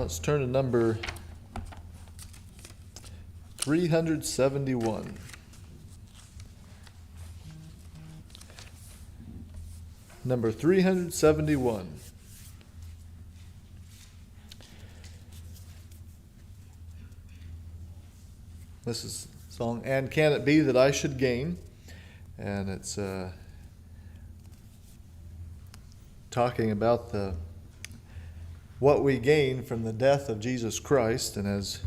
let's turn to number 371. Number 371. This is the song, "And Can It Be That I Should Gain?" And it's talking about what we gain from the death of Jesus Christ, and as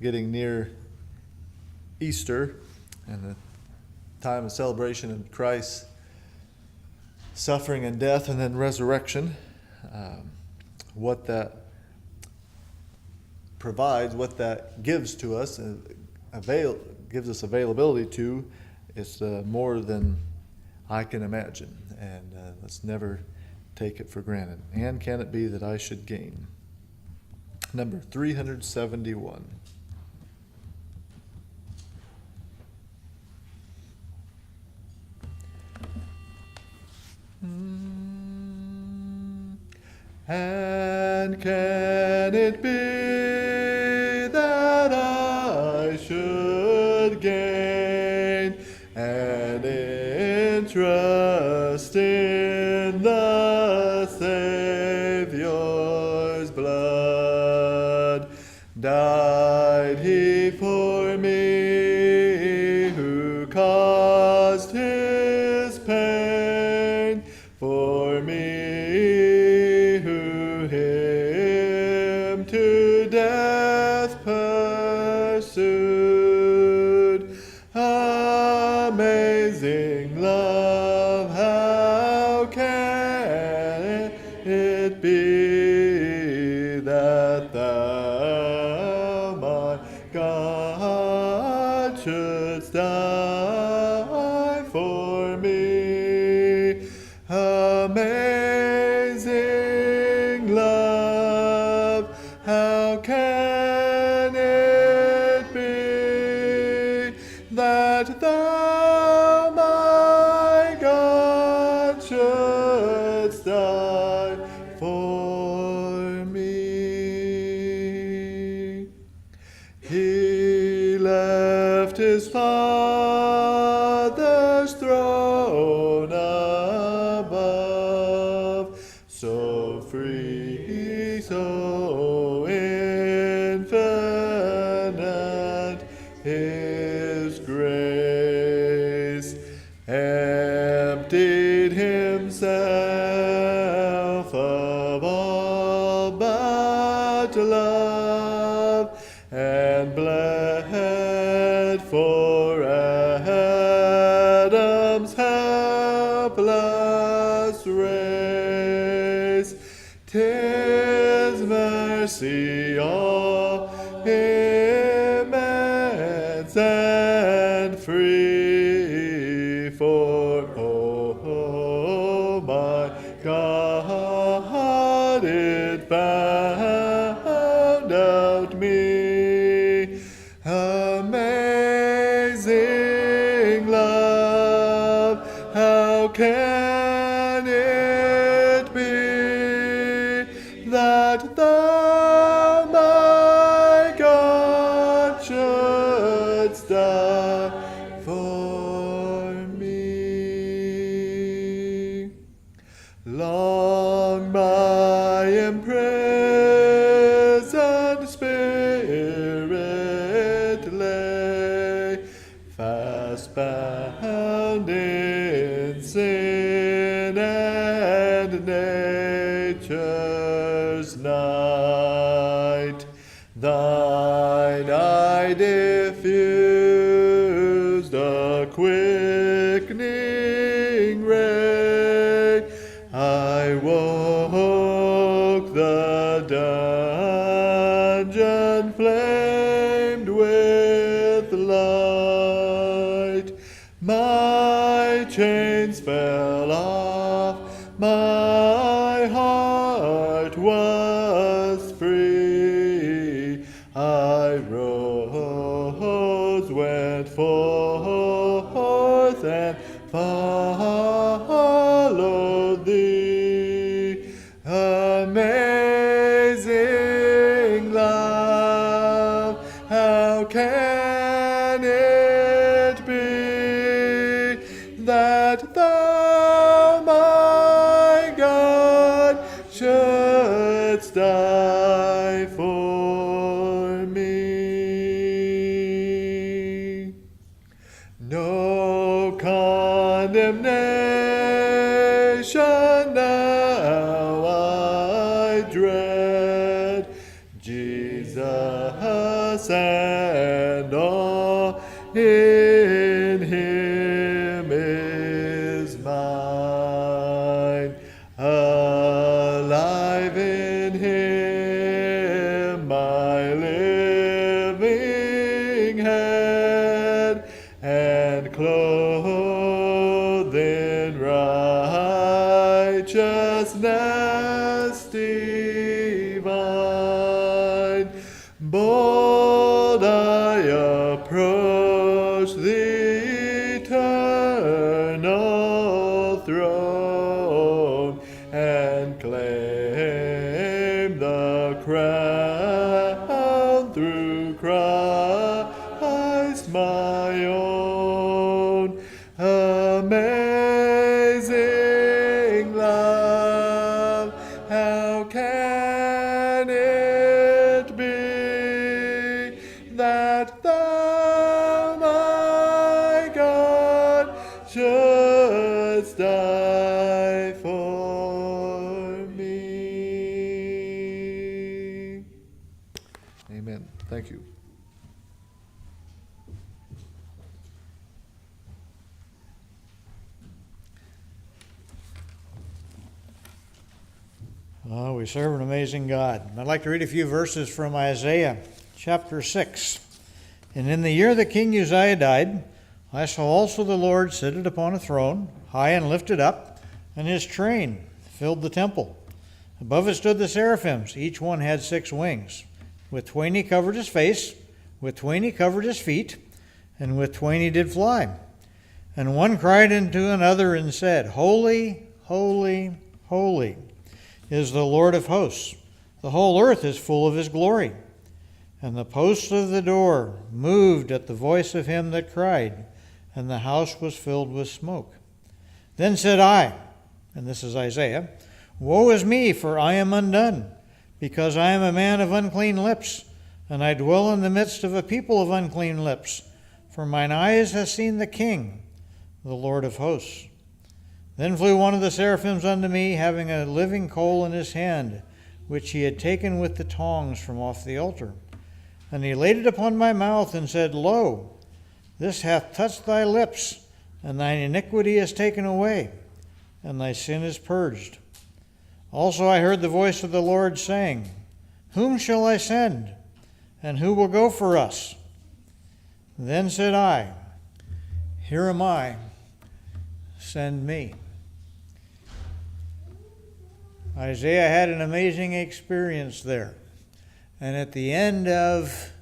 getting near Easter and the time of celebration of Christ's suffering and death and then resurrection, what that provides, what that gives to us, gives us availability to, is more than I can imagine, and let's never take it for granted. And can it be that I should gain? Number 371. And can it be that I should gain and entrust in the Savior's blood? Died he for me who caused his pain, for me who him to death pursued. Amazing love, how can it be that thou, my God, shouldst die for me? Amazing love, how can it be that thou, my God, shouldst die for me? He left his Father's throne above, so free, so infinite his grace, emptied himself of all but love, and bled for Adam's helpless race. 'Tis mercy all immense and free, for oh my God, it found out me. Amazing love, how can it be that thou, my God, shouldst die for me? Long my imprisoned spirit lay, fast bound in sin and nature's night. Thine eye diffused a quickening ray. I woke, the dungeon flamed with light. My chains fell off, my heart was free. I rose, went forth, and followed thee. Amazing can it be that thou, my God, shouldst die for me? No condemnation now I dread, Jesus and all in him is mine. Alive in him my living head, and clothed in righteousness divine. Bold I approach the eternal throne, and claim the crown through Christ my own. Amazing love, how can it be that thou, my God, shouldst die for me? Amen. Thank you. Oh, we serve an amazing God. I'd like to read a few verses from Isaiah chapter 6. And in the year that King Uzziah died, I saw also the Lord seated upon a throne, high and lifted up, and his train filled the temple. Above it stood the seraphims. Each one had 6 wings. With twain he covered his face, with twain he covered his feet, and with twain he did fly. And one cried unto another and said, Holy, holy, holy is the Lord of hosts. The whole earth is full of his glory. And the posts of the door moved at the voice of him that cried, and the house was filled with smoke. Then said I, and this is Isaiah, Woe is me, for I am undone, because I am a man of unclean lips, and I dwell in the midst of a people of unclean lips. For mine eyes have seen the King, the Lord of hosts. Then flew one of the seraphims unto me, having a living coal in his hand, which he had taken with the tongs from off the altar. And he laid it upon my mouth, and said, Lo, this hath touched thy lips, and thine iniquity is taken away, and thy sin is purged. Also I heard the voice of the Lord saying, Whom shall I send, and who will go for us? Then said I, Here am I, send me. Isaiah had an amazing experience there. And at the end of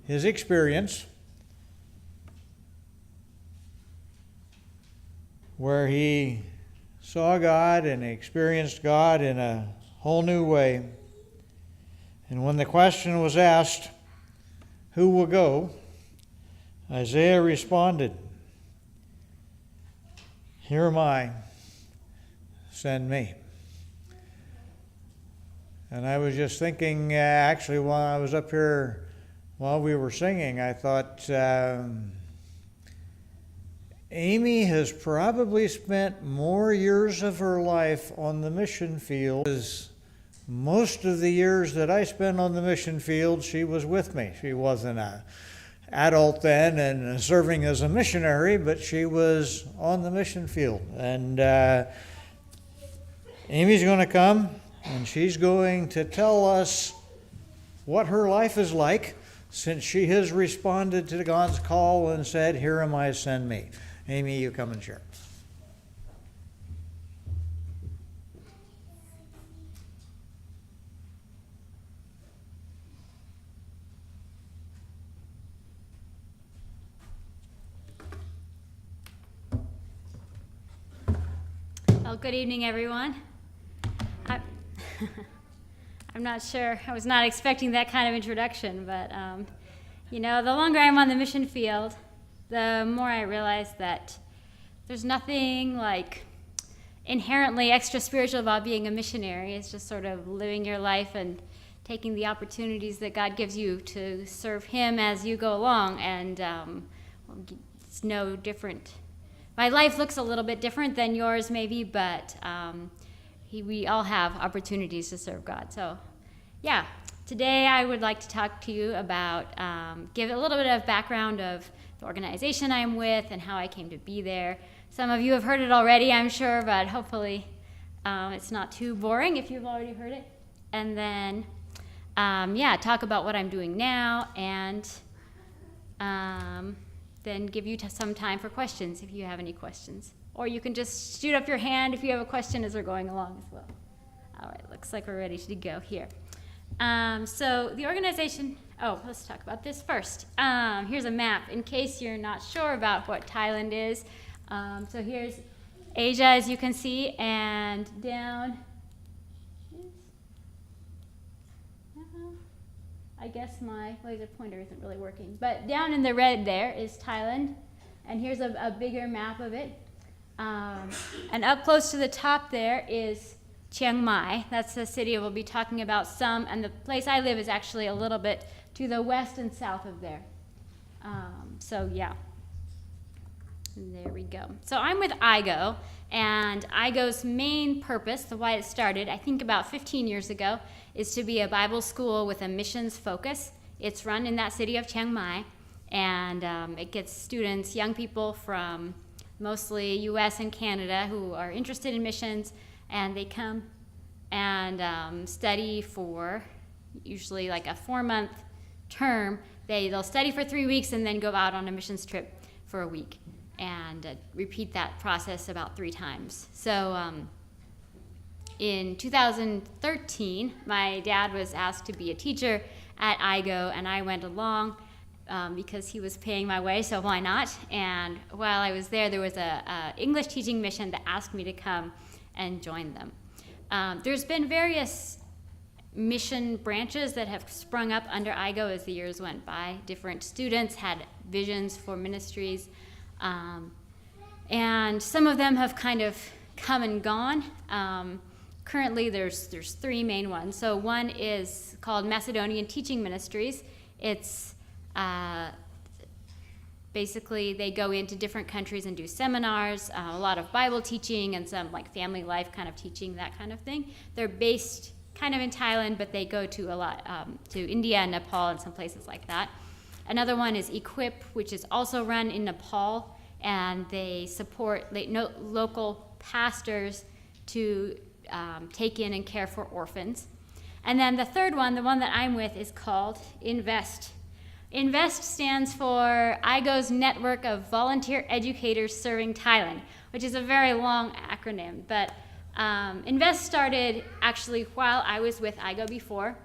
his experience, where he saw God and experienced God in a whole new way, and when the question was asked, who will go? Isaiah responded, Here am I, send me. And I was just thinking, actually, while I was up here, while we were singing, I thought, Amy has probably spent more years of her life on the mission field. Most of the years that I spent on the mission field, she was with me. She wasn't an adult then and serving as a missionary, but she was on the mission field. And Amy's going to come, and she's going to tell us what her life is like since she has responded to God's call and said, Here am I, send me. Amy, you come and share. Well, good evening, everyone. I'm not sure. I was not expecting that kind of introduction, but You know, the longer I'm on the mission field, the more I realize that there's nothing like inherently extra spiritual about being a missionary. It's just sort of living your life and taking the opportunities that God gives you to serve Him as you go along. And it's no different. My life looks a little bit different than yours, maybe, but we all have opportunities to serve God. So, yeah. Today I would like to talk to you about, give a little bit of background of the organization I'm with and how I came to be there. Some of you have heard it already, I'm sure, but hopefully it's not too boring if you've already heard it. And then, talk about what I'm doing now, and then give you some time for questions if you have any questions. Or you can just shoot up your hand if you have a question as we're going along as well. All right, looks like we're ready to go here. So the organization, let's talk about this first. Here's a map in case you're not sure about what Thailand is. So here's Asia, as you can see, and down, I guess my laser pointer isn't really working, but down in the red there is Thailand, and here's a bigger map of it. And up close to the top there is Chiang Mai. That's the city we'll be talking about some, and the place I live is actually a little bit to the west and south of there. There we go. So I'm with IGO, and IGO's main purpose, the why it started, I think about 15 years ago, is to be a Bible school with a missions focus. It's run in that city of Chiang Mai, and it gets students, young people from mostly U.S. and Canada who are interested in missions, and they come and study for usually like a 4-month term. They'll study for 3 weeks and then go out on a missions trip for a week, and repeat that process about 3 times. So in 2013, my dad was asked to be a teacher at IGO, and I went along because he was paying my way, so why not? And while I was there was a English teaching mission that asked me to come and join them. There's been various mission branches that have sprung up under IGO as the years went by. Different students had visions for ministries, and some of them have kind of come and gone. Currently, there's 3 main ones. So one is called Macedonian Teaching Ministries. It's basically they go into different countries and do seminars, a lot of Bible teaching and some like family life kind of teaching, that kind of thing. They're based kind of in Thailand, but they go to a lot to India and Nepal and some places like that. Another one is Equip, which is also run in Nepal, and they support local pastors to take in and care for orphans. And then the third one, the one that I'm with, is called Invest. Invest stands for IGO's Network of Volunteer Educators Serving Thailand, which is a very long acronym. But Invest started actually while I was with IGO before,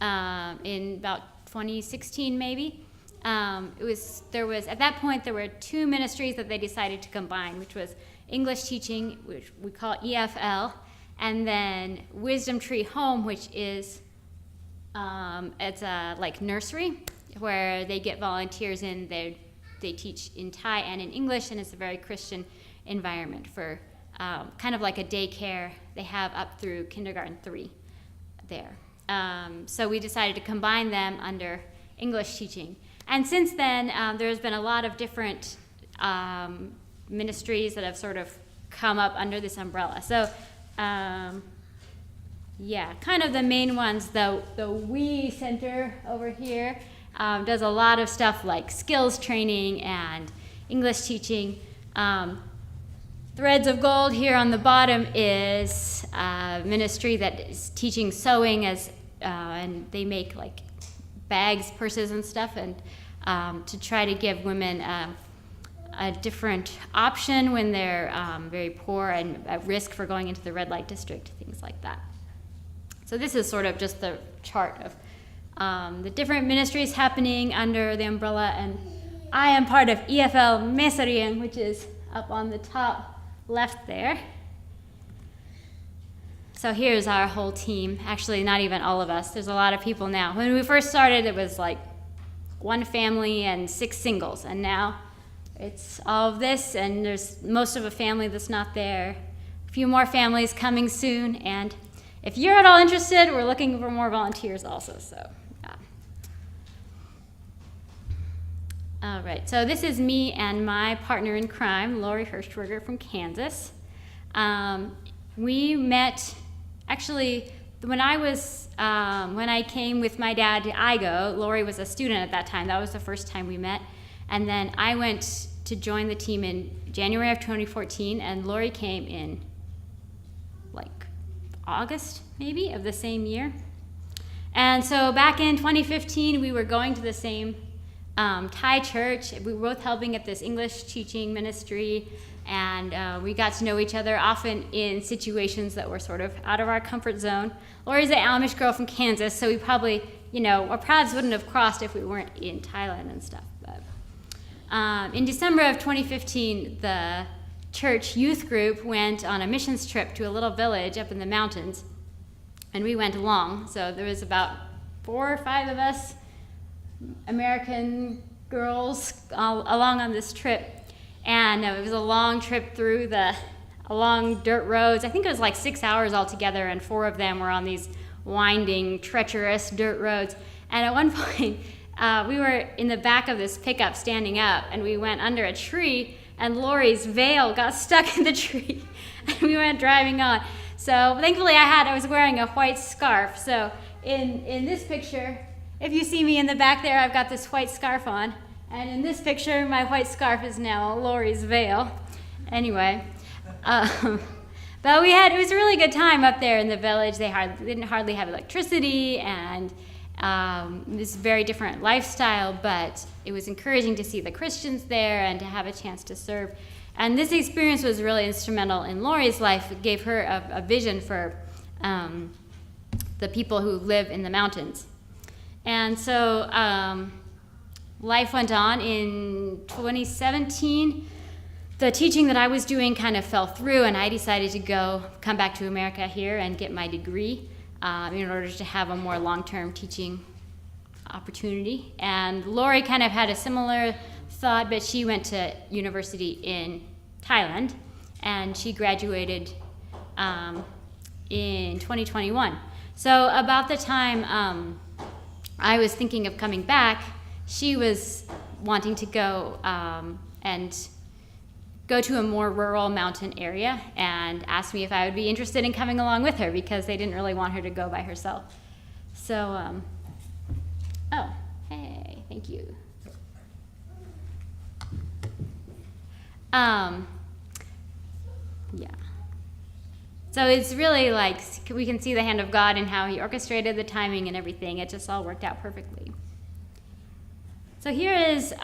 in about 2016 maybe. There was at that point there were 2 ministries that they decided to combine, which was English teaching, which we call EFL, and then Wisdom Tree Home, which is it's a like nursery where they get volunteers in. They teach in Thai and in English, and it's a very Christian environment for kind of like a daycare. They have up through kindergarten 3 there. So we decided to combine them under English teaching. And since then, there's been a lot of different ministries that have sort of come up under this umbrella. So, kind of the main ones, the WE Center over here does a lot of stuff like skills training and English teaching. Threads of Gold here on the bottom is a ministry that is teaching sewing and they make like bags, purses, and stuff, and to try to give women a different option when they're very poor and at risk for going into the red light district, things like that. So this is sort of just the chart of the different ministries happening under the umbrella, and I am part of EFL Mesariang, which is up on the top left there. So here's our whole team. Actually, not even all of us. There's a lot of people now. When we first started, it was like one family and 6 singles, and now it's all of this, and there's most of a family that's not there. A few more families coming soon, and if you're at all interested, we're looking for more volunteers also, so yeah. All right, so this is me and my partner in crime, Lori Hirschberger from Kansas. We met, actually, when I came with my dad to IGO, Lori was a student at that time. That was the first time we met. And then I went to join the team in January of 2014, and Lori came in like August, maybe, of the same year. And so back in 2015, we were going to the same Thai church. We were both helping at this English teaching ministry, and we got to know each other often in situations that were sort of out of our comfort zone. Lori's an Amish girl from Kansas, so we probably, our paths wouldn't have crossed if we weren't in Thailand and stuff. But in December of 2015, the church youth group went on a missions trip to a little village up in the mountains, and we went along. So there was about 4 or 5 of us, American girls, all along on this trip. And it was a long trip through along dirt roads. I think it was like 6 hours altogether, and 4 of them were on these winding, treacherous dirt roads. And at one point, we were in the back of this pickup standing up, and we went under a tree, and Lori's veil got stuck in the tree, and we went driving on. So thankfully I was wearing a white scarf. So in this picture, if you see me in the back there, I've got this white scarf on. And in this picture, my white scarf is now Lori's veil. Anyway, but it was a really good time up there in the village. They didn't hardly have electricity, and this very different lifestyle, but it was encouraging to see the Christians there and to have a chance to serve. And this experience was really instrumental in Lori's life. It gave her a vision for the people who live in the mountains. And so life went on. In 2017, the teaching that I was doing kind of fell through, and I decided to come back to America here and get my degree in order to have a more long-term teaching opportunity. And Lori kind of had a similar thought, but she went to university in Thailand, and she graduated in 2021. So about the time I was thinking of coming back, she was wanting to go and go to a more rural mountain area, and asked me if I would be interested in coming along with her, because they didn't really want her to go by herself. So, oh, hey, thank you. Yeah. So it's really like we can see the hand of God and how he orchestrated the timing and everything. It just all worked out perfectly. So here is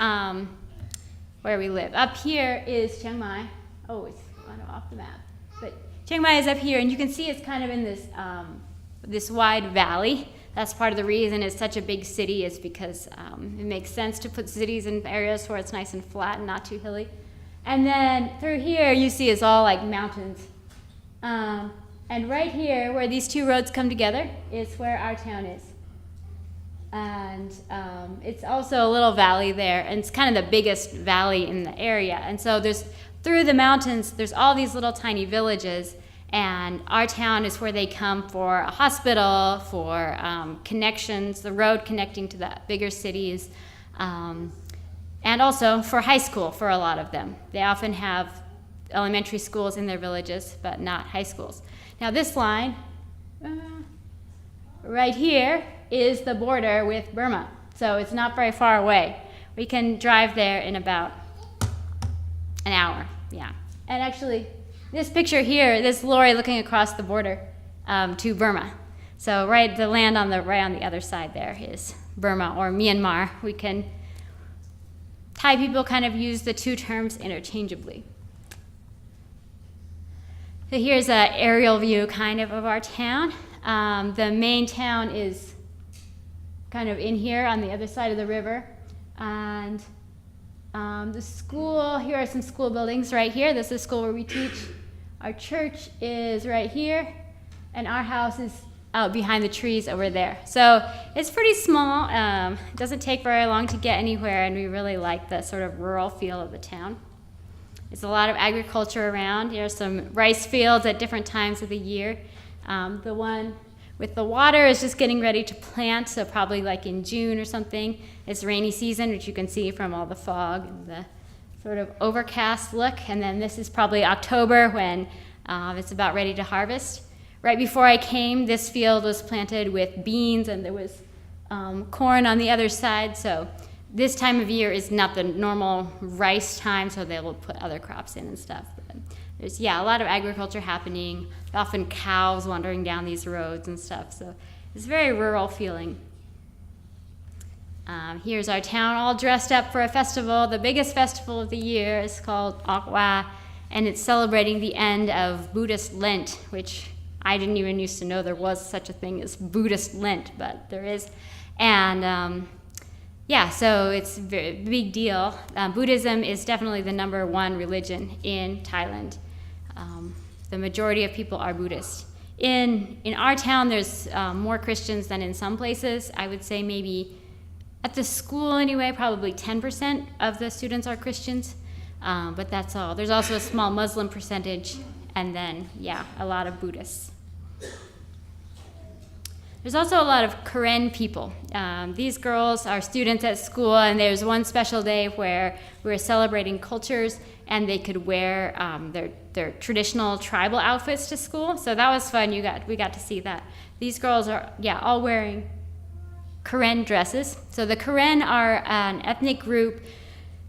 where we live. Up here is Chiang Mai. Oh, it's kind of off the map. But Chiang Mai is up here, and you can see it's kind of in this wide valley. That's part of the reason it's such a big city, is because it makes sense to put cities in areas where it's nice and flat and not too hilly. And then through here, you see it's all like mountains. And right here, where these 2 roads come together, is where our town is. And it's also a little valley there, and it's kind of the biggest valley in the area. And so through the mountains, there's all these little tiny villages, and our town is where they come for a hospital, for connections, the road connecting to the bigger cities, and also for high school for a lot of them. They often have elementary schools in their villages, but not high schools. Now this line, right here, is the border with Burma. So it's not very far away. We can drive there in about an hour, yeah. And actually, this picture here, this Lori looking across the border to Burma. So the land on the other side there is Burma, or Myanmar. Thai people kind of use the 2 terms interchangeably. So here's an aerial view kind of our town. The main town is kind of in here on the other side of the river. And the school, here are some school buildings right here. This is the school where we teach. Our church is right here. And our house is out behind the trees over there. So it's pretty small. It doesn't take very long to get anywhere, and we really like the sort of rural feel of the town. There's a lot of agriculture around. There's some rice fields at different times of the year. The one with the water is just getting ready to plant, so probably like in June or something. It's rainy season, which you can see from all the fog and the sort of overcast look. And then this is probably October when it's about ready to harvest. Right before I came, this field was planted with beans, and there was corn on the other side. So this time of year is not the normal rice time, so they will put other crops in and stuff. But there's, a lot of agriculture happening, often cows wandering down these roads and stuff. So it's very rural feeling. Here's our town all dressed up for a festival. The biggest festival of the year is called Akwa, and it's celebrating the end of Buddhist Lent, which I didn't even used to know there was such a thing as Buddhist Lent, but there is. And so it's a very big deal. Buddhism is definitely the number one religion in Thailand. The majority of people are Buddhist. In our town, there's more Christians than in some places. I would say maybe at the school anyway, probably 10% of the students are Christians, but that's all. There's also a small Muslim percentage, and then, a lot of Buddhists. There's also a lot of Karen people. These girls are students at school, and there's one special day where we're celebrating cultures, and they could wear their traditional tribal outfits to school. So that was fun. We got to see that. These girls are, all wearing Karen dresses. So the Karen are an ethnic group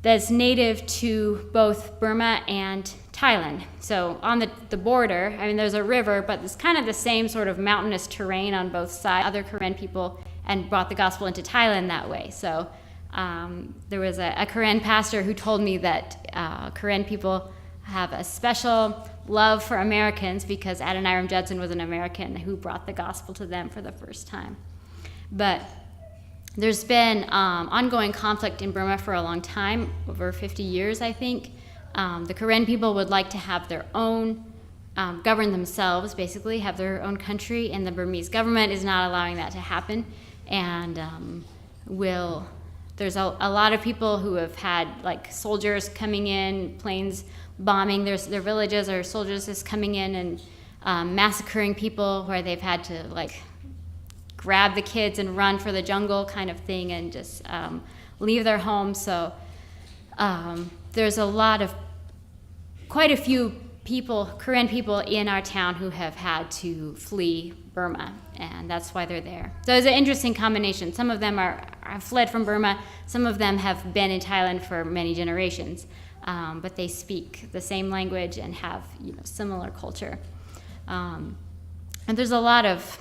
that's native to both Burma and Thailand. So on the border, there's a river, but it's kind of the same sort of mountainous terrain on both sides. Other Karen people and brought the gospel into Thailand that way. So there was a Karen pastor who told me that Karen people have a special love for Americans because Adoniram Judson was an American who brought the gospel to them for the first time. But there's been ongoing conflict in Burma for a long time, over 50 years, I think. The Karen people would like to have their own, govern themselves, basically, have their own country, and the Burmese government is not allowing that to happen. And there's a lot of people who have had, like, soldiers coming in, planes bombing their villages, or soldiers just coming in and massacring people where they've had to, like, grab the kids and run for the jungle kind of thing and just leave their homes. So there's quite a few people, Karen people in our town who have had to flee Burma, and that's why they're there. So it's an interesting combination. Some of them have fled from Burma, some of them have been in Thailand for many generations, but they speak the same language and have similar culture. And there's a lot of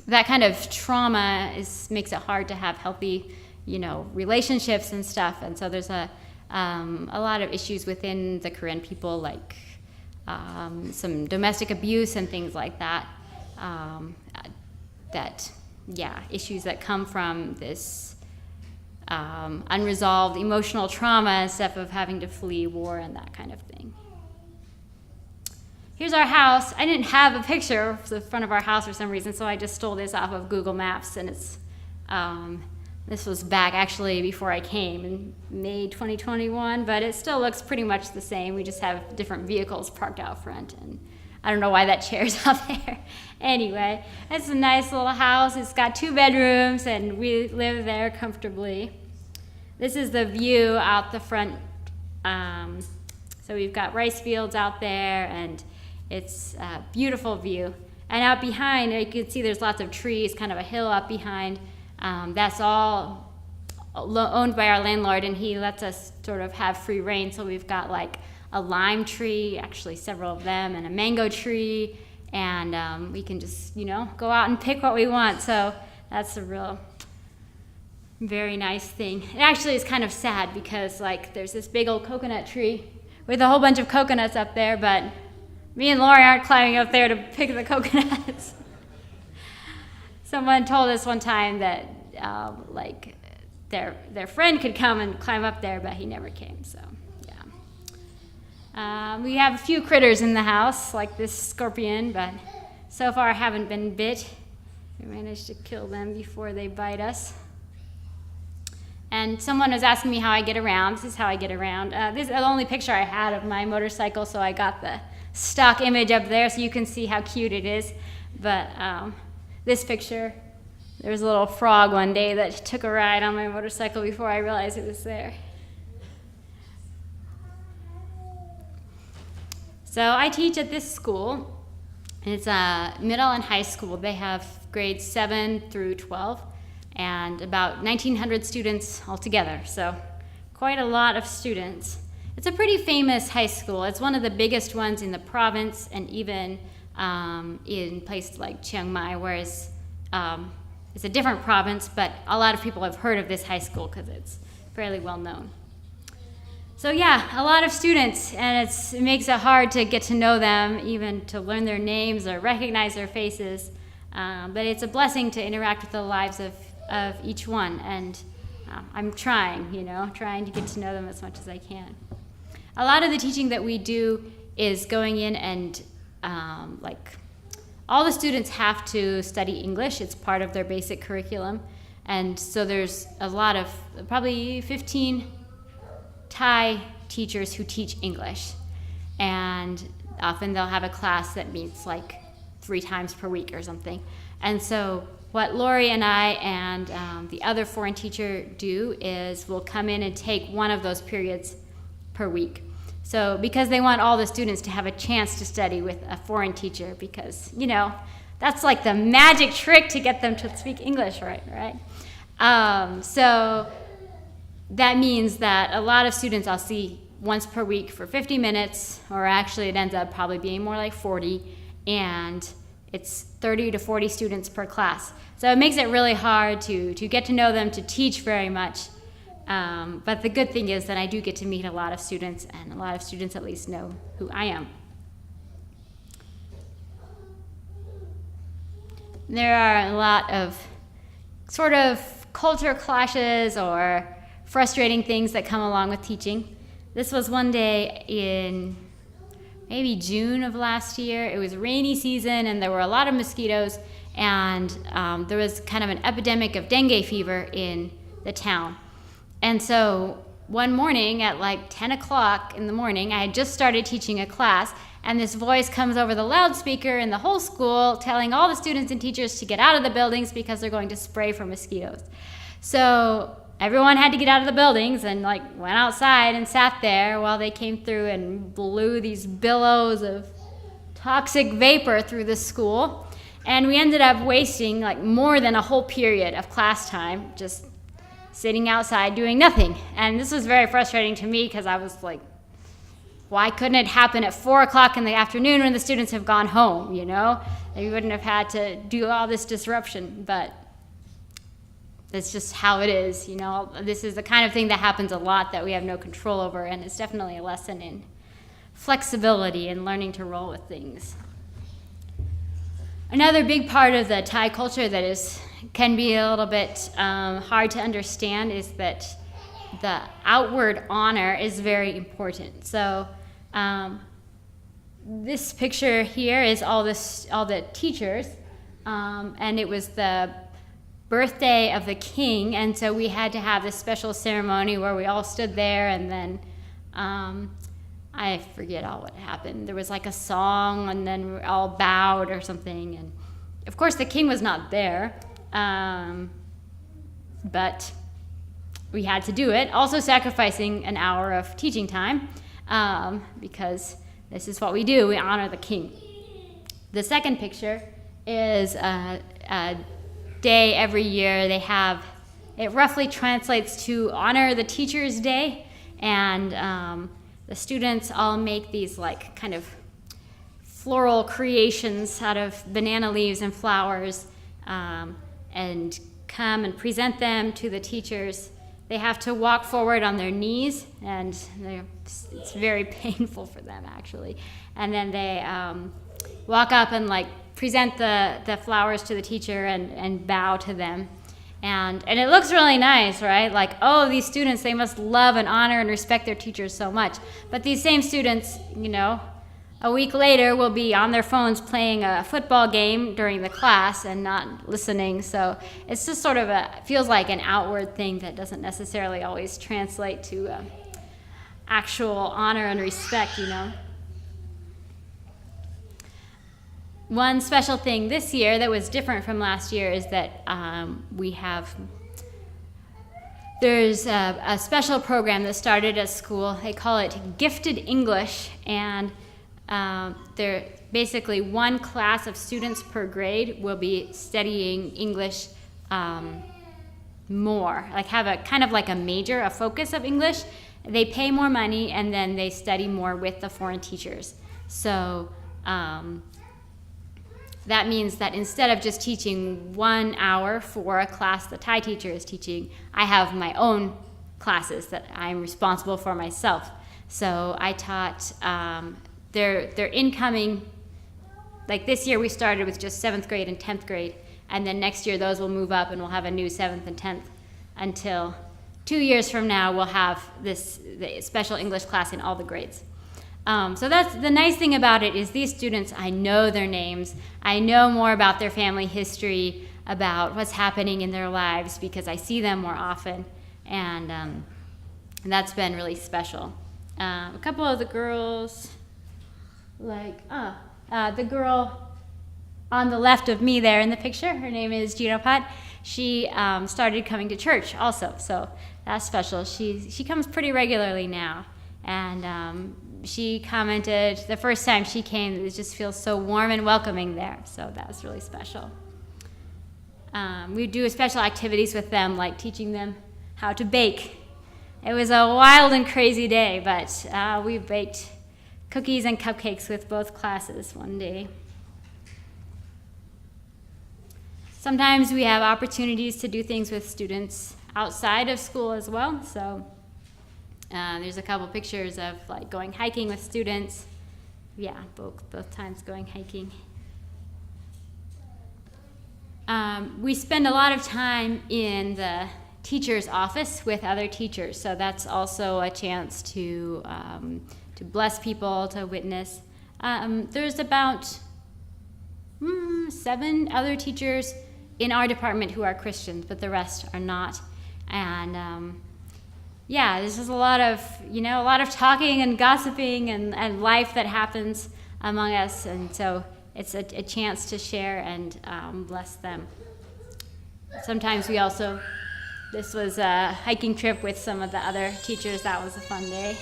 that kind of trauma makes it hard to have healthy, relationships and stuff. And so there's a lot of issues within the Karen people, like some domestic abuse and things like that. Issues that come from this unresolved emotional trauma and stuff of having to flee war and that kind of thing. Here's our house. I didn't have a picture of the front of our house for some reason, so I just stole this off of Google Maps, and it's this was back actually before I came in May 2021, but it still looks pretty much the same. We just have different vehicles parked out front, and I don't know why that chair's out there. Anyway, it's a nice little house. It's got 2 bedrooms, and we live there comfortably. This is the view out the front. So we've got rice fields out there, and it's a beautiful view. And out behind, you can see there's lots of trees, kind of a hill up behind. That's all owned by our landlord, and he lets us sort of have free reign. So we've got like a lime tree, actually several of them, and a mango tree, and we can just, go out and pick what we want. So that's a real, very nice thing. It actually is kind of sad because like there's this big old coconut tree with a whole bunch of coconuts up there, but me and Lori aren't climbing up there to pick the coconuts. Someone told us one time that their friend could come and climb up there, but he never came. So we have a few critters in the house, like this scorpion, but so far I haven't been bit. We managed to kill them before they bite us. And someone was asking me how I get around. This is how I get around. This is the only picture I had of my motorcycle, so I got the stock image up there so you can see how cute it is. But this picture, there was a little frog one day that took a ride on my motorcycle before I realized it was there. So I teach at this school. It's a middle and high school. They have grades 7 through 12 and about 1,900 students altogether. So quite a lot of students. It's a pretty famous high school. It's one of the biggest ones in the province and even in places like Chiang Mai, whereas it's a different province, but a lot of people have heard of this high school because it's fairly well known. So yeah, a lot of students, and it makes it hard to get to know them, even to learn their names or recognize their faces. But it's a blessing to interact with the lives of each one, and I'm trying to get to know them as much as I can. A lot of the teaching that we do is going in and all the students have to study English. It's part of their basic curriculum, and so there's a lot of, probably 15 Thai teachers who teach English, and often they'll have a class that meets like 3 times per week or something. And so what Lori and I and the other foreign teacher do is we'll come in and take one of those periods per week. So because they want all the students to have a chance to study with a foreign teacher, because that's like the magic trick to get them to speak English, right? So that means that a lot of students I'll see once per week for 50 minutes, or actually it ends up probably being more like 40, and it's 30 to 40 students per class. So it makes it really hard to get to know them, to teach very much. But the good thing is that I do get to meet a lot of students, and a lot of students at least know who I am. There are a lot of sort of culture clashes or frustrating things that come along with teaching. This was one day in maybe June of last year. It was rainy season and there were a lot of mosquitoes, and there was kind of an epidemic of dengue fever in the town. And so one morning at like 10 o'clock in the morning, I had just started teaching a class, and this voice comes over the loudspeaker in the whole school telling all the students and teachers to get out of the buildings because they're going to spray for mosquitoes. So everyone had to get out of the buildings and went outside and sat there while they came through and blew these billows of toxic vapor through the school. And we ended up wasting more than a whole period of class time just sitting outside doing nothing. And this was very frustrating to me because I was like, why couldn't it happen at 4 o'clock in the afternoon when the students have gone home, They wouldn't have had to do all this disruption, but that's just how it is, This is the kind of thing that happens a lot that we have no control over, and it's definitely a lesson in flexibility and learning to roll with things. Another big part of the Thai culture that can be a little bit hard to understand is that the outward honor is very important. So this picture here is all the teachers, and it was the birthday of the king, and so we had to have this special ceremony where we all stood there, and then I forget all what happened. There was a song, and then we all bowed or something, and of course the king was not there, but we had to do it, also sacrificing an hour of teaching time, because this is what we do, we honor the king. The second picture is a day every year they have. It roughly translates to Honor the Teacher's Day, and the students all make these kind of floral creations out of banana leaves and flowers, and come and present them to the teachers. They have to walk forward on their knees, and it's very painful for them actually, and then they walk up and present the flowers to the teacher and bow to them. And it looks really nice, right? These students, they must love and honor and respect their teachers so much. But these same students, a week later will be on their phones playing a football game during the class and not listening. So it's just sort of feels like an outward thing that doesn't necessarily always translate to actual honor and respect, you know. One special thing this year that was different from last year is that there's a special program that started at school. They call it Gifted English, and they're basically one class of students per grade will be studying English more, like have a kind of like a major, a focus of English. They pay more money and then they study more with the foreign teachers. So that means that instead of just teaching 1 hour for a class the Thai teacher is teaching, I have my own classes that I'm responsible for myself. So I taught their incoming, like this year we started with just 7th grade and 10th grade, and then next year those will move up and we'll have a new 7th and 10th until 2 years from now we'll have the special English class in all the grades. So that's the nice thing about it is these students, I know their names, I know more about their family history, about what's happening in their lives because I see them more often, and that's been really special. A couple of the girls, the girl on the left of me there in the picture, her name is Jinopat. She started coming to church also, so that's special. She comes pretty regularly now, and she commented the first time she came, it just feels so warm and welcoming there, so that was really special. We do special activities with them, like teaching them how to bake. It was a wild and crazy day, but we baked cookies and cupcakes with both classes one day. Sometimes we have opportunities to do things with students outside of school as well, so there's a couple pictures of like going hiking with students. Yeah, both times going hiking. We spend a lot of time in the teacher's office with other teachers, so that's also a chance to bless people, to witness. There's about 7 other teachers in our department who are Christians, but the rest are not. And yeah, this is a lot of talking and gossiping and life that happens among us, and so it's a chance to share and bless them. Sometimes this was a hiking trip with some of the other teachers. That was a fun day.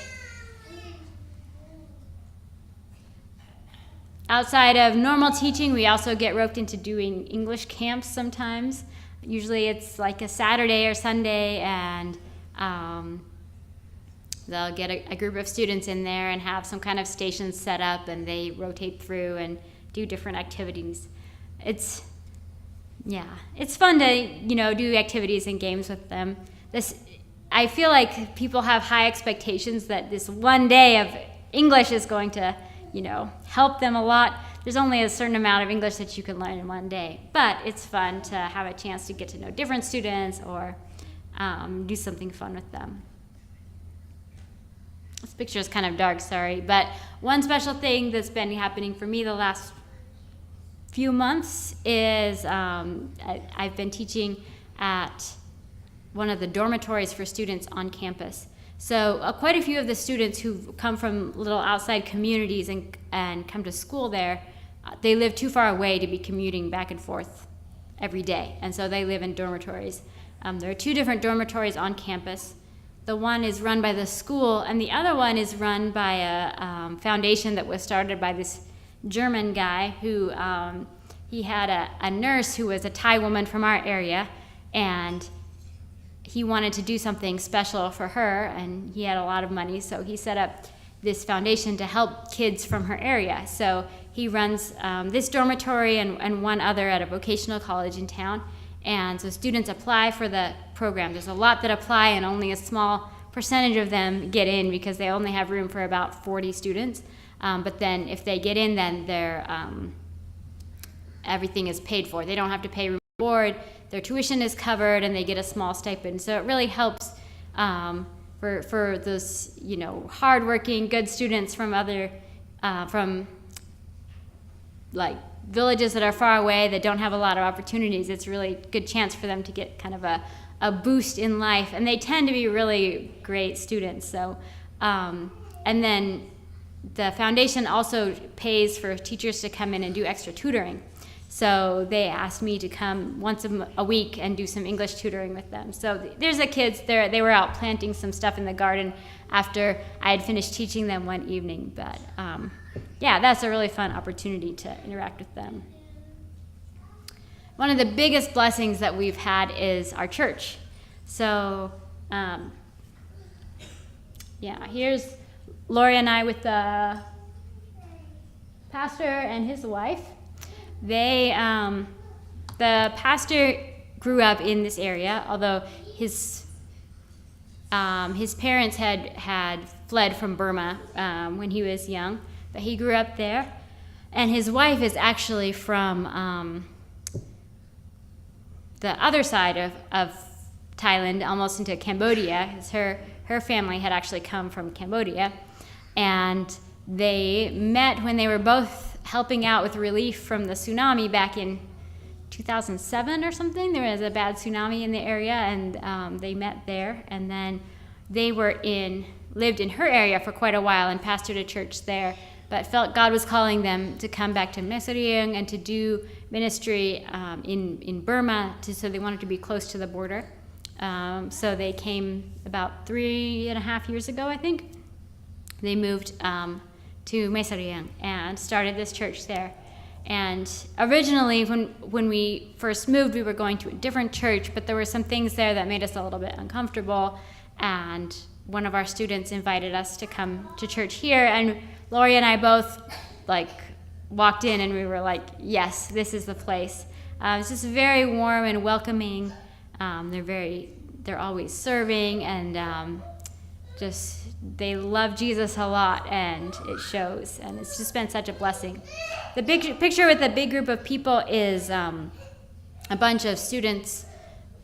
Outside of normal teaching, we also get roped into doing English camps sometimes. Usually it's like a Saturday or Sunday, and they'll get a group of students in there and have some kind of station set up, and they rotate through and do different activities. It's fun to do activities and games with them. I feel like people have high expectations that this one day of English is going to help them a lot. There's only a certain amount of English that you can learn in one day, but it's fun to have a chance to get to know different students or do something fun with them. This picture is kind of dark, sorry, but one special thing that's been happening for me the last few months is I've been teaching at one of the dormitories for students on campus. So quite a few of the students who come from little outside communities and come to school there, they live too far away to be commuting back and forth every day, and so they live in dormitories. There are 2 different dormitories on campus. The one is run by the school, and the other one is run by a foundation that was started by this German guy who he had a nurse who was a Thai woman from our area, and he wanted to do something special for her, and he had a lot of money, so he set up this foundation to help kids from her area. So he runs this dormitory and one other at a vocational college in town, and so students apply for the program. There's a lot that apply, and only a small percentage of them get in because they only have room for about 40 students. But then if they get in, then everything is paid for. They don't have to pay room and board. Their tuition is covered, and they get a small stipend. So it really helps for those hardworking, good students from other from like villages that are far away that don't have a lot of opportunities. It's really a good chance for them to get kind of a boost in life, and they tend to be really great students. So, and then the foundation also pays for teachers to come in and do extra tutoring. So they asked me to come once a week and do some English tutoring with them. So there's the kids there. They were out planting some stuff in the garden after I had finished teaching them one evening. But yeah, that's a really fun opportunity to interact with them. One of the biggest blessings that we've had is our church. So yeah, here's Lori and I with the pastor and his wife. They, the pastor grew up in this area, although his parents had fled from Burma when he was young, but he grew up there. And his wife is actually from the other side of Thailand, almost into Cambodia. Her family had actually come from Cambodia, and they met when they were both helping out with relief from the tsunami back in 2007 or something. There was a bad tsunami in the area, and they met there. And then they lived in her area for quite a while and pastored a church there, but felt God was calling them to come back to Mesariang and to do ministry in Burma. So they wanted to be close to the border. So they came about 3.5 years ago, I think. They moved to Mesariang and started this church there. And originally, when we first moved, we were going to a different church, but there were some things there that made us a little bit uncomfortable. And one of our students invited us to come to church here, and Lori and I both walked in, and we were like, yes, this is the place. It's just very warm and welcoming. They're always serving, and they love Jesus a lot, and it shows, and it's just been such a blessing. The big picture with the big group of people is a bunch of students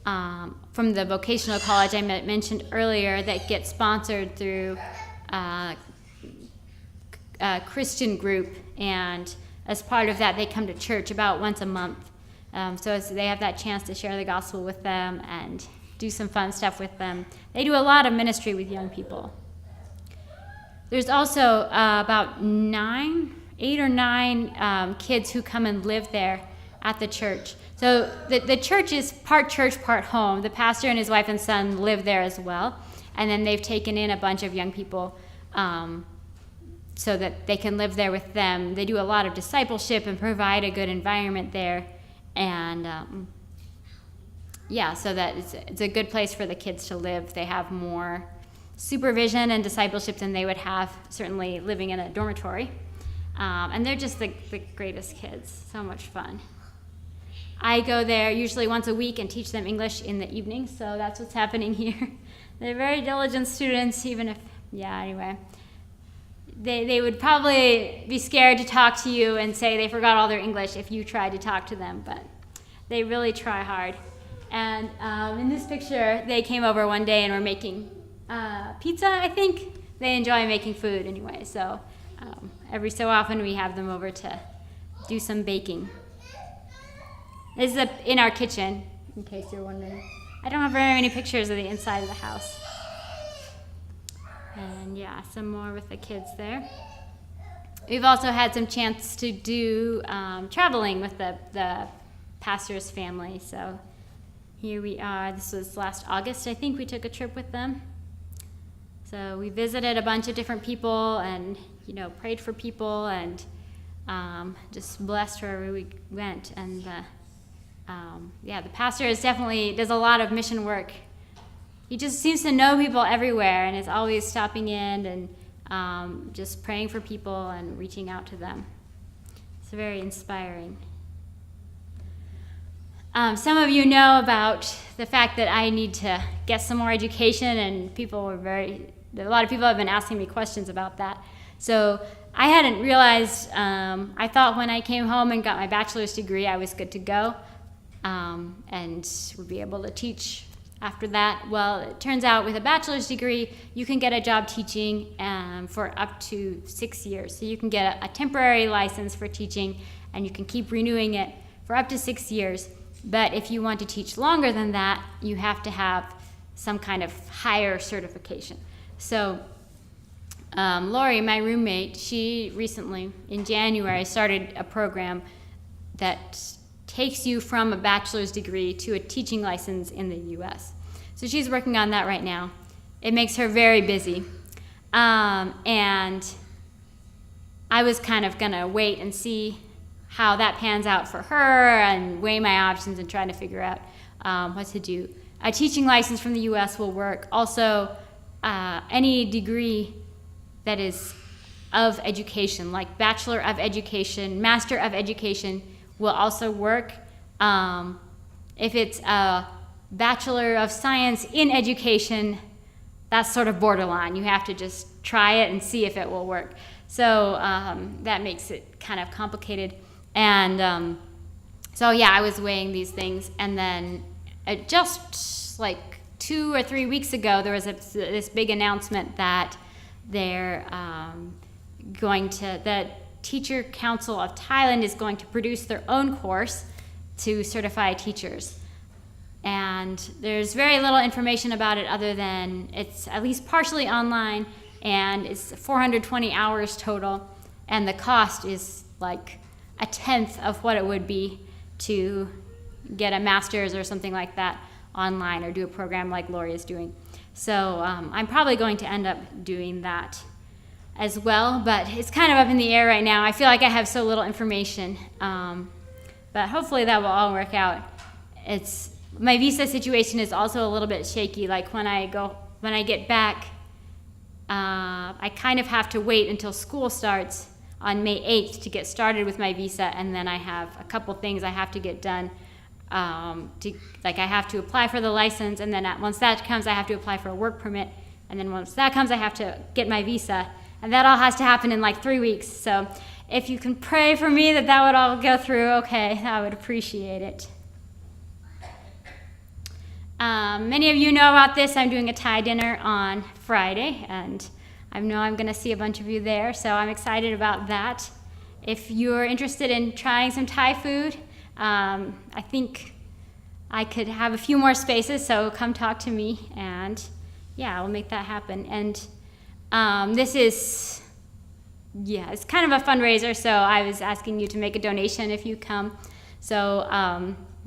from the vocational college I mentioned earlier that get sponsored through a Christian group, and as part of that, they come to church about once a month. So they have that chance to share the gospel with them and do some fun stuff with them. They do a lot of ministry with young people. There's also about 8 or 9 kids who come and live there at the church. So the church is part church, part home. The pastor and his wife and son live there as well. And then they've taken in a bunch of young people so that they can live there with them. They do a lot of discipleship and provide a good environment there. And so that it's a good place for the kids to live. They have more supervision and discipleship than they would have certainly living in a dormitory. And they're just the greatest kids. So much fun. I go there usually once a week and teach them English in the evening, so that's what's happening here. They're very diligent students, even if, anyway. They would probably be scared to talk to you and say they forgot all their English if you tried to talk to them, but they really try hard. And in this picture, they came over one day and were making pizza, I think. They enjoy making food anyway, so every so often we have them over to do some baking. This is in our kitchen, in case you're wondering. I don't have very many pictures of the inside of the house. And some more with the kids there. We've also had some chance to do traveling with the pastor's family. So here we are. This was last August, I think we took a trip with them. So we visited a bunch of different people and, prayed for people and just blessed wherever we went. And the pastor does a lot of mission work. He just seems to know people everywhere and is always stopping in and just praying for people and reaching out to them. It's very inspiring. Some of you know about the fact that I need to get some more education, and a lot of people have been asking me questions about that. So I hadn't realized, I thought when I came home and got my bachelor's degree, I was good to go and would be able to teach after that? Well, it turns out with a bachelor's degree, you can get a job teaching for up to 6 years. So you can get a temporary license for teaching, and you can keep renewing it for up to 6 years. But if you want to teach longer than that, you have to have some kind of higher certification. So Lori, my roommate, she recently, in January, started a program that takes you from a bachelor's degree to a teaching license in the U.S. So she's working on that right now. It makes her very busy. And I was kind of going to wait and see how that pans out for her and weigh my options and try to figure out what to do. A teaching license from the U.S. will work. Also, any degree that is of education, like Bachelor of Education, Master of Education, will also work. If it's a Bachelor of Science in Education, that's sort of borderline. You have to just try it and see if it will work. So that makes it kind of complicated. And so yeah, I was weighing these things, and then just like 2 or 3 weeks ago, there was this big announcement that they're the Teacher Council of Thailand is going to produce their own course to certify teachers. And there's very little information about it other than it's at least partially online, and it's 420 hours total, and the cost is like a tenth of what it would be to get a master's or something like that online or do a program like Lori is doing. So I'm probably going to end up doing that as well, but it's kind of up in the air right now. I feel like I have so little information, but hopefully that will all work out. My visa situation is also a little bit shaky. Like when I get back, I kind of have to wait until school starts on May 8th to get started with my visa, and then I have a couple things I have to get done. I have to apply for the license, and then once that comes, I have to apply for a work permit, and then once that comes, I have to get my visa, and that all has to happen in like 3 weeks. So if you can pray for me that would all go through okay, I would appreciate it. Many of you know about this. I'm doing a Thai dinner on Friday, and I know I'm going to see a bunch of you there, so I'm excited about that. If you're interested in trying some Thai food, I think I could have a few more spaces, so come talk to me, and yeah, we'll make that happen. And it's kind of a fundraiser, so I was asking you to make a donation if you come. So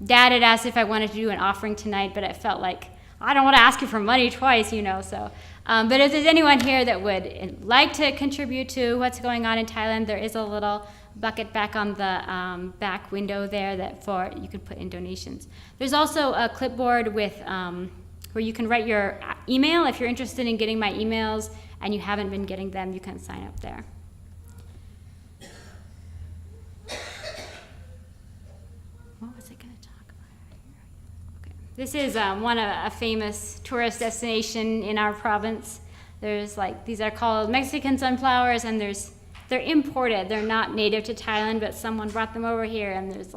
Dad had asked if I wanted to do an offering tonight, but it felt like I don't want to ask you for money twice, so. But if there's anyone here that would like to contribute to what's going on in Thailand, there is a little bucket back on the back window there that you could put in donations. There's also a clipboard with where you can write your email. If you're interested in getting my emails and you haven't been getting them, you can sign up there. What was I going to talk about? Okay. This is a famous tourist destination in our province. There's these are called Mexican sunflowers, and they're imported. They're not native to Thailand, but someone brought them over here, and there's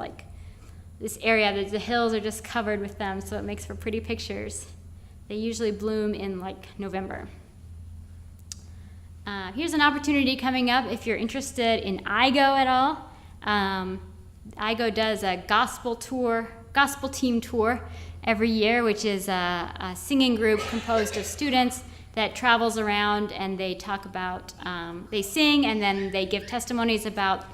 this area, the hills are just covered with them, so it makes for pretty pictures. They usually bloom in November. Here's an opportunity coming up if you're interested in IGO at all. IGO does a gospel team tour every year, which is a singing group composed of students that travels around, and they talk about, they sing, and then they give testimonies about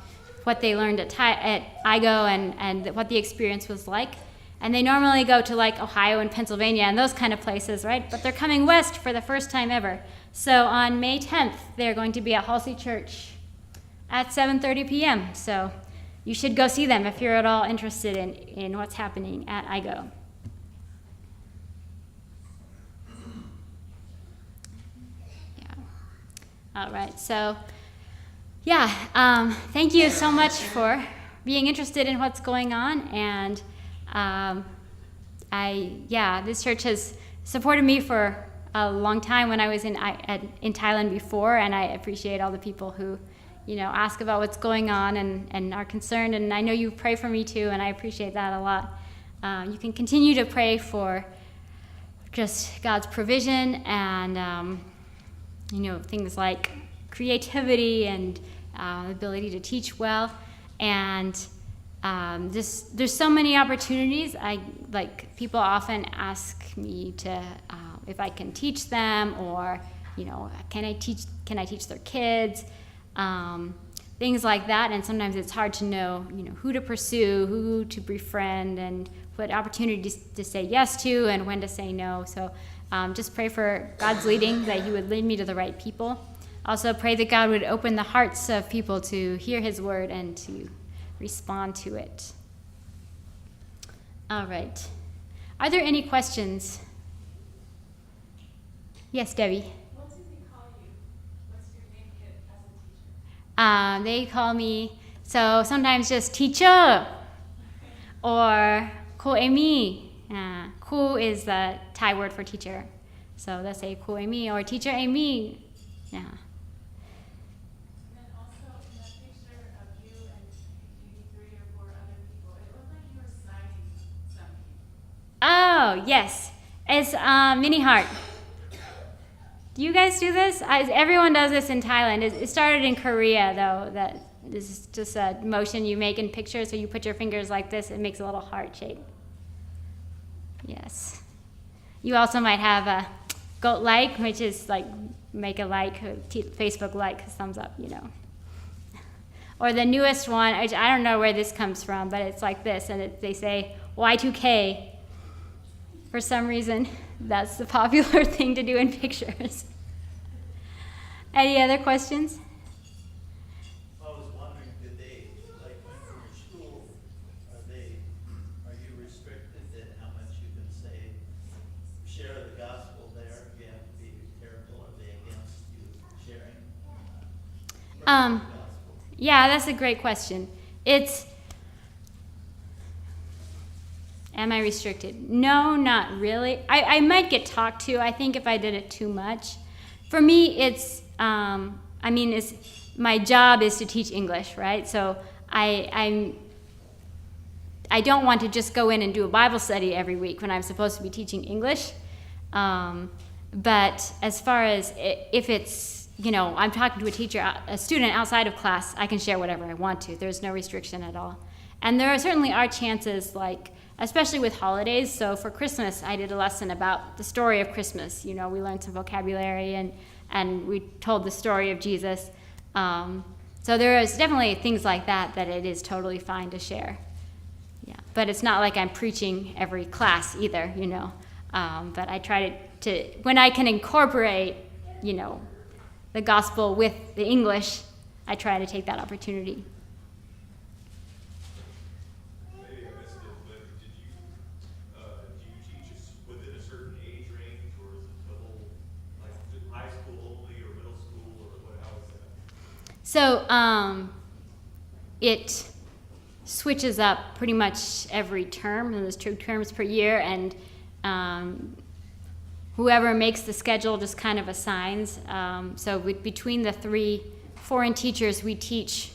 what they learned at IGO and what the experience was like. And they normally go to Ohio and Pennsylvania and those kind of places, right? But they're coming west for the first time ever. So on May 10th, they're going to be at Halsey Church at 7:30 p.m. So you should go see them if you're at all interested in what's happening at IGO. All right, so thank you so much for being interested in what's going on, and this church has supported me for a long time when I was in Thailand before, and I appreciate all the people who, ask about what's going on and are concerned, and I know you pray for me too, and I appreciate that a lot. You can continue to pray for just God's provision and, things like creativity and ability to teach well. And there's so many opportunities. People often ask me to if I can teach them, or can I teach their kids, things like that. And sometimes it's hard to know who to pursue, who to befriend, and what opportunities to say yes to and when to say no. So just pray for God's leading, that He would lead me to the right people. Also pray that God would open the hearts of people to hear His word and to respond to it. All right. Are there any questions? Yes, Debbie. What do they call you? What's your name as a teacher? They call me, so sometimes just teacher or Ko Amy. Ku is the Thai word for teacher. So they'll say Ko Amy or Teacher Amy. Yeah. And then also in that picture of you and maybe 3 or 4 other people, it looked like you were signing something. Oh, yes. It's Mini Heart. Do you guys do this? Everyone does this in Thailand. It started in Korea, though. That this is just a motion you make in pictures. So you put your fingers like this. It makes a little heart shape. Yes. You also might have a goat like, which is like make a like, Facebook like, thumbs up, Or the newest one, I don't know where this comes from, but it's like this, and they say Y2K. For some reason, that's the popular thing to do in pictures. Any other questions? I was wondering, did they, like when you're in school, are you restricted in how much you can say, share the gospel there? You have to be careful. Are they against you sharing? The gospel? Yeah, that's a great question. Am I restricted? No, not really. I might get talked to, I think, if I did it too much. For me, it's my job is to teach English, right? So I don't want to just go in and do a Bible study every week when I'm supposed to be teaching English. But as far as if it's, I'm talking to a student outside of class, I can share whatever I want to. There's no restriction at all. And there certainly are chances, especially with holidays. So for Christmas, I did a lesson about the story of Christmas. We learned some vocabulary and we told the story of Jesus. So there is definitely things like that it is totally fine to share. Yeah, but it's not like I'm preaching every class either, But I try to when I can incorporate, the gospel with the English, I try to take that opportunity. Maybe I missed it, but do you teach within a certain age range, or is it the whole, like high school only, or middle school, or how is that? So it switches up pretty much every term, and there's 2 terms per year, and whoever makes the schedule just kind of assigns. So between the 3 foreign teachers we teach,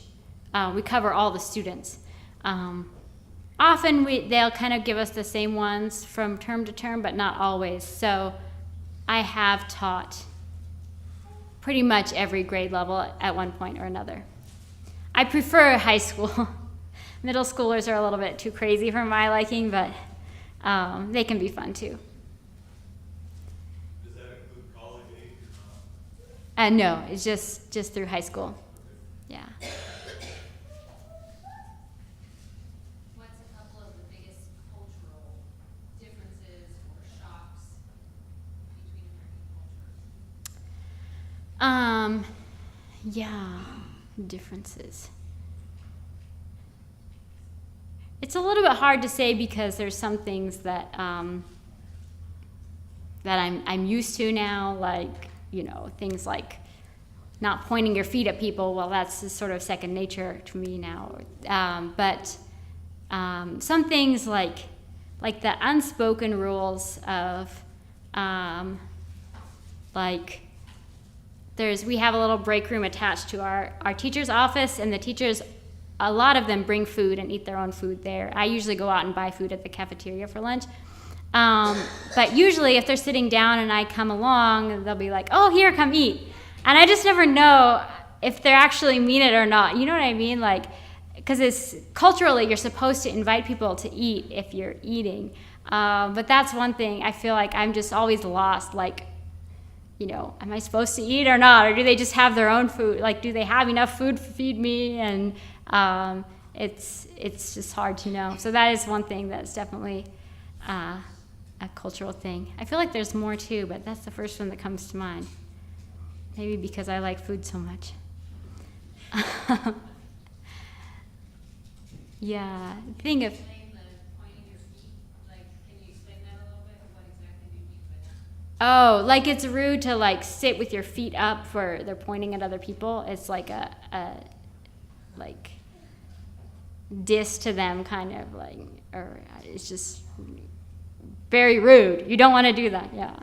we cover all the students. Often they'll kind of give us the same ones from term to term, but not always. So I have taught pretty much every grade level at one point or another. I prefer high school. Middle schoolers are a little bit too crazy for my liking, but they can be fun too. Does that include college age or not? No, it's just through high school. Yeah. What's a couple of the biggest cultural differences or shocks between American cultures? Yeah, differences. It's a little bit hard to say because there's some things that that I'm used to now, like things like not pointing your feet at people. Well, that's sort of second nature to me now. But some things like the unspoken rules of we have a little break room attached to our teacher's office, and the teachers, a lot of them bring food and eat their own food there. I usually go out and buy food at the cafeteria for lunch. But usually if they're sitting down and I come along, they'll be like, oh, here, come eat. And I just never know if they actually mean it or not. You know what I mean? Like, because it's culturally, you're supposed to invite people to eat if you're eating. But that's one thing I feel like I'm just always lost. Like, you know, am I supposed to eat or not? Or do they just have their own food? Like, do they have enough food to feed me? And it's just hard to know. So that is one thing that's definitely a cultural thing. I feel like there's more too, but that's the first one that comes to mind. Maybe because I like food so much. Yeah, thing of oh, like it's rude to like sit with your feet up for they're pointing at other people. It's like a like diss to them, kind of like, or it's just very rude. You don't want to do that, yeah.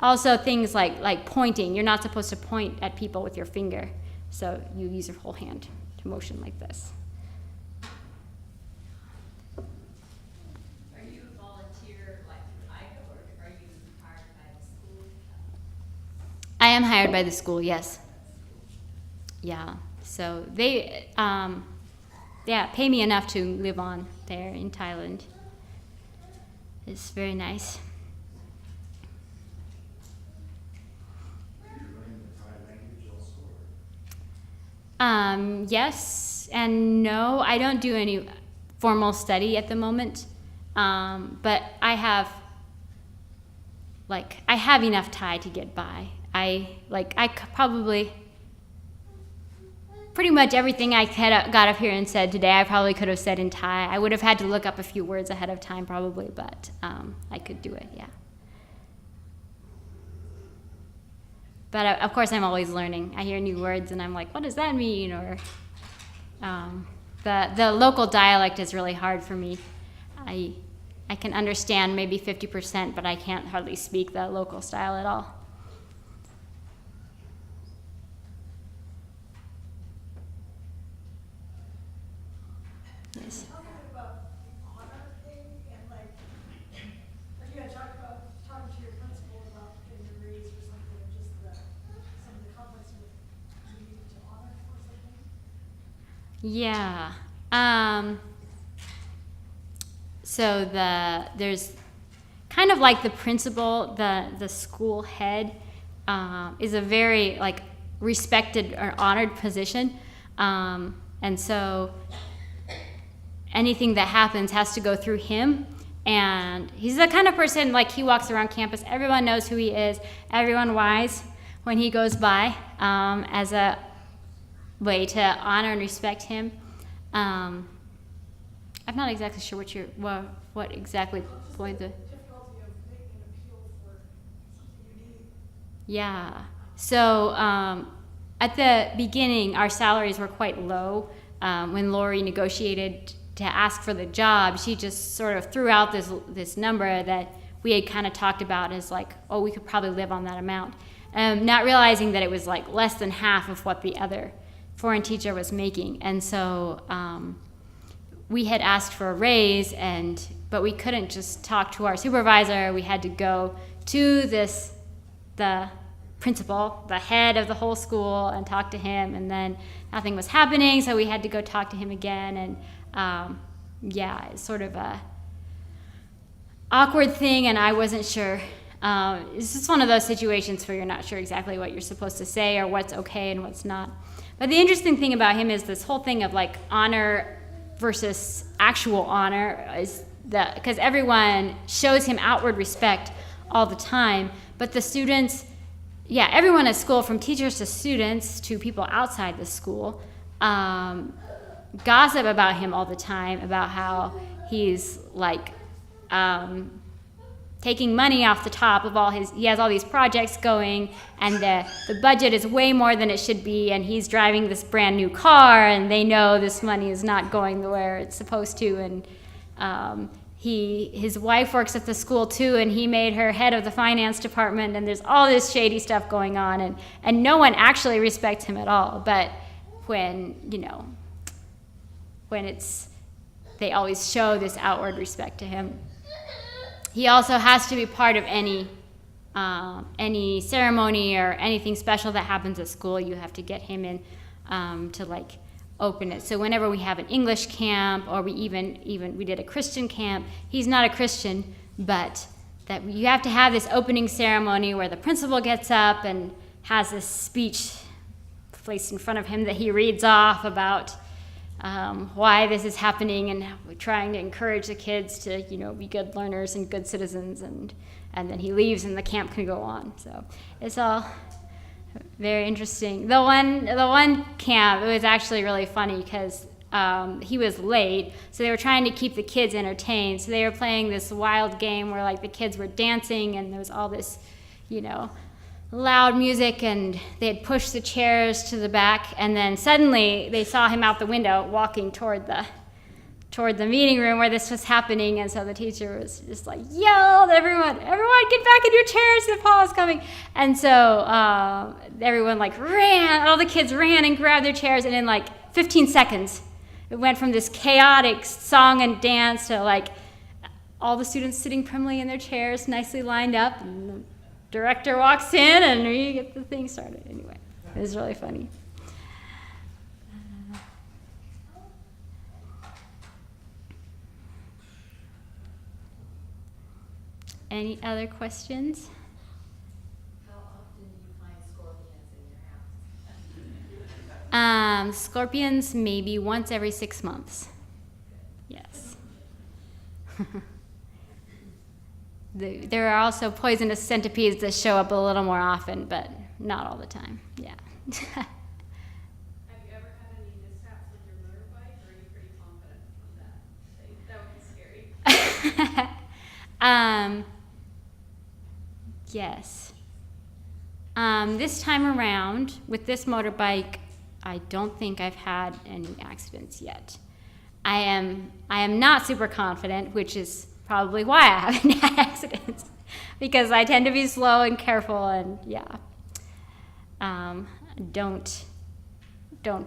Also, things like pointing. You're not supposed to point at people with your finger, so you use your whole hand to motion like this. Are you a volunteer like IGO, or are you hired by the school? I am hired by the school, yes. Yeah, so they pay me enough to live on there in Thailand. It's very nice. Yes and no. I don't do any formal study at the moment, but I have enough Thai to get by. Probably pretty much everything I got up here and said today, I probably could have said in Thai. I would have had to look up a few words ahead of time probably, but I could do it, yeah. But of course, I'm always learning. I hear new words, and I'm like, what does that mean? Or the local dialect is really hard for me. I can understand maybe 50%, but I can't hardly speak the local style at all. Yes. Talking about the honor thing and like you had talked about talking to your principal about getting a raise or something, or just some of the conflicts with needing to honor or something. Yeah. So there's kind of like the principal, the school head, is a very like respected or honored position, and so anything that happens has to go through him. And he's the kind of person, like, he walks around campus, everyone knows who he is, everyone whines when he goes by, as a way to honor and respect him. I'm not exactly sure what exactly point the Difficulty of making an appeal for something you need. yeah. So at the beginning, our salaries were quite low. When Lori negotiated to ask for the job, she just sort of threw out this number that we had kind of talked about as like, oh, we could probably live on that amount, not realizing that it was like less than half of what the other foreign teacher was making. And so we had asked for a raise, but we couldn't just talk to our supervisor. We had to go to the principal, the head of the whole school, and talk to him, and then nothing was happening, so we had to go talk to him again. And it's sort of a awkward thing, and I wasn't sure. It's just one of those situations where you're not sure exactly what you're supposed to say or what's okay and what's not. But the interesting thing about him is this whole thing of like honor versus actual honor, is that because everyone shows him outward respect all the time, but the students, everyone at school, from teachers to students to people outside the school, gossip about him all the time, about how he's like taking money off the top of he has all these projects going, and the budget is way more than it should be, and he's driving this brand new car, and they know this money is not going where it's supposed to. And his wife works at the school too, and he made her head of the finance department, and there's all this shady stuff going on, and no one actually respects him at all. But when it's they always show this outward respect to him. He also has to be part of any ceremony or anything special that happens at school. You have to get him in to like open it. So whenever we have an English camp, or we did a Christian camp, he's not a Christian, but that you have to have this opening ceremony where the principal gets up and has this speech placed in front of him that he reads off about why this is happening, and trying to encourage the kids to, be good learners and good citizens, and then he leaves and the camp can go on. So it's all very interesting. The one camp, it was actually really funny because he was late, so they were trying to keep the kids entertained. So they were playing this wild game where like the kids were dancing, and there was all this, loud music, and they had pushed the chairs to the back, and then suddenly they saw him out the window walking toward the meeting room where this was happening. And so the teacher was just like yelled, everyone get back in your chairs, the Paul is coming. And so everyone like ran, all the kids ran and grabbed their chairs, and in like 15 seconds it went from this chaotic song and dance to like all the students sitting primly in their chairs, nicely lined up, and the director walks in and we get the thing started. Anyway, it was really funny. Any other questions? How often do you find scorpions in your house? Scorpions maybe once every 6 months. Yes. There are also poisonous centipedes that show up a little more often, but not all the time. Yeah. Have you ever had any mishaps with your motorbike, or are you pretty confident on that? That would be scary. Yes. This time around, with this motorbike, I don't think I've had any accidents yet. I am not super confident, which is probably why I haven't had accidents, because I tend to be slow and careful, and don't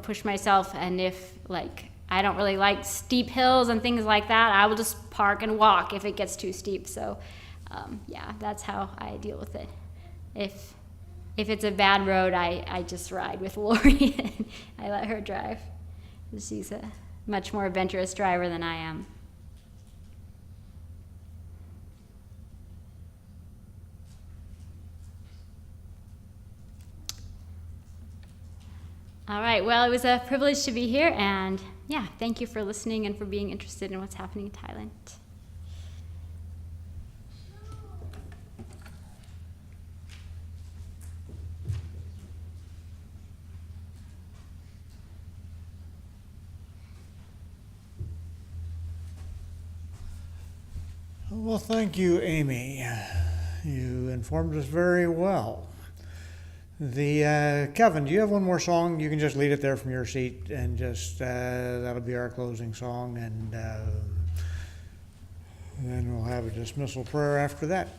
push myself. And if I don't really like steep hills and things like that, I will just park and walk if it gets too steep. So that's how I deal with it. If it's a bad road, I just ride with Lori and I let her drive. She's a much more adventurous driver than I am. All right, well, it was a privilege to be here, and thank you for listening and for being interested in what's happening in Thailand. Well, thank you, Amy. You informed us very well. Kevin, do you have one more song? You can just lead it there from your seat, and just that'll be our closing song, and then we'll have a dismissal prayer after that.